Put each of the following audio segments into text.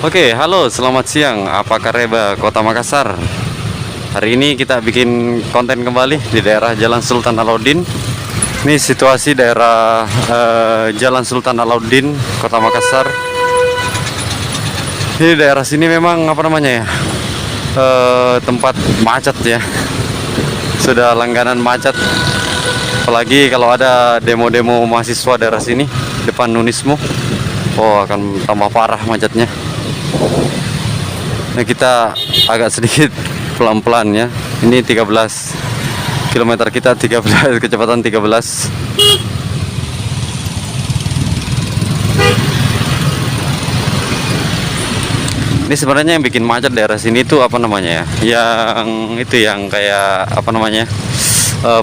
Oke, halo, selamat siang. Apa kabar Kota Makassar? Hari ini kita bikin konten kembali di daerah Jalan Sultan Alauddin. Ini situasi daerah Jalan Sultan Alauddin, Kota Makassar. Di daerah sini memang apa namanya ya? Tempat macet ya. Sudah langganan macet. Apalagi kalau ada demo-demo mahasiswa daerah sini depan Unismu. Oh, akan tambah parah macetnya. Nah, kita agak sedikit pelan-pelan ya. Ini 13 kilometer, kita 13 kecepatan 13. Ini sebenarnya yang bikin macet daerah sini itu apa namanya ya? Yang itu yang kayak apa namanya?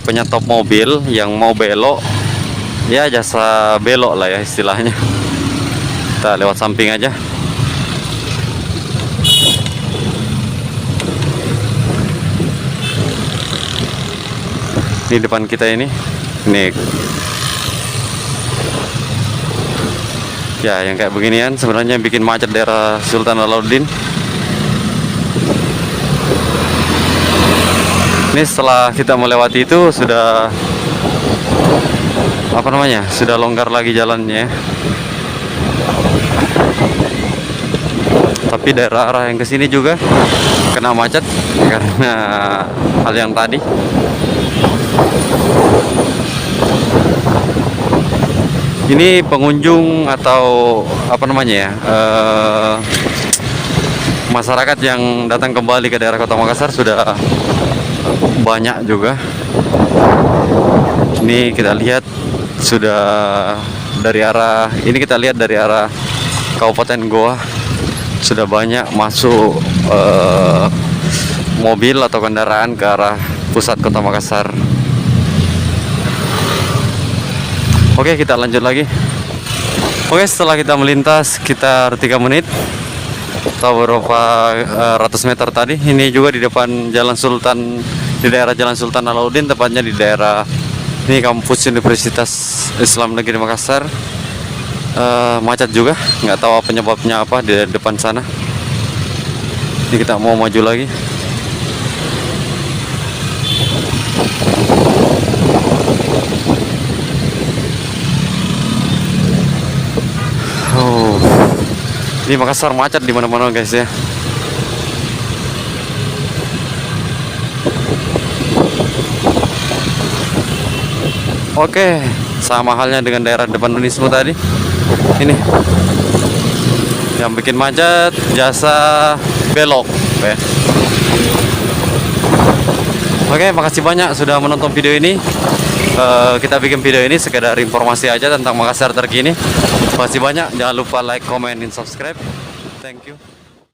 Penyetop mobil yang mau belok. Ya, jasa belok lah ya istilahnya. Kita lewat samping aja. Di depan kita ini ya, yang kayak beginian sebenarnya bikin macet daerah Sultan Alauddin. Ini setelah kita melewati itu sudah apa namanya, sudah longgar lagi jalannya. Tapi daerah arah yang ke sini juga kena macet karena hal yang tadi. Ini pengunjung atau apa namanya ya, masyarakat yang datang kembali ke daerah Kota Makassar sudah banyak juga. Ini kita lihat sudah dari arah ini, kita lihat dari arah Kabupaten Goa sudah banyak masuk mobil atau kendaraan ke arah pusat Kota Makassar. Oke, kita lanjut lagi. Oke, setelah kita melintas sekitar 3 menit atau beberapa ratus meter tadi, ini juga di depan Jalan Sultan, di daerah Jalan Sultan Alauddin, tepatnya di daerah ini kampus Universitas Islam Negeri Makassar. Macet juga, nggak tahu penyebabnya apa di depan sana. Ini kita mau maju lagi. Oh, ini Makassar macet di mana-mana guys ya. Oke, sama halnya dengan daerah depan Unismu tadi. Ini yang bikin macet jasa belok ya. Oke, makasih banyak sudah menonton video ini. Kita bikin video ini sekedar informasi aja tentang Makassar terkini. Makasih banyak, jangan lupa like, comment, dan subscribe. Thank you.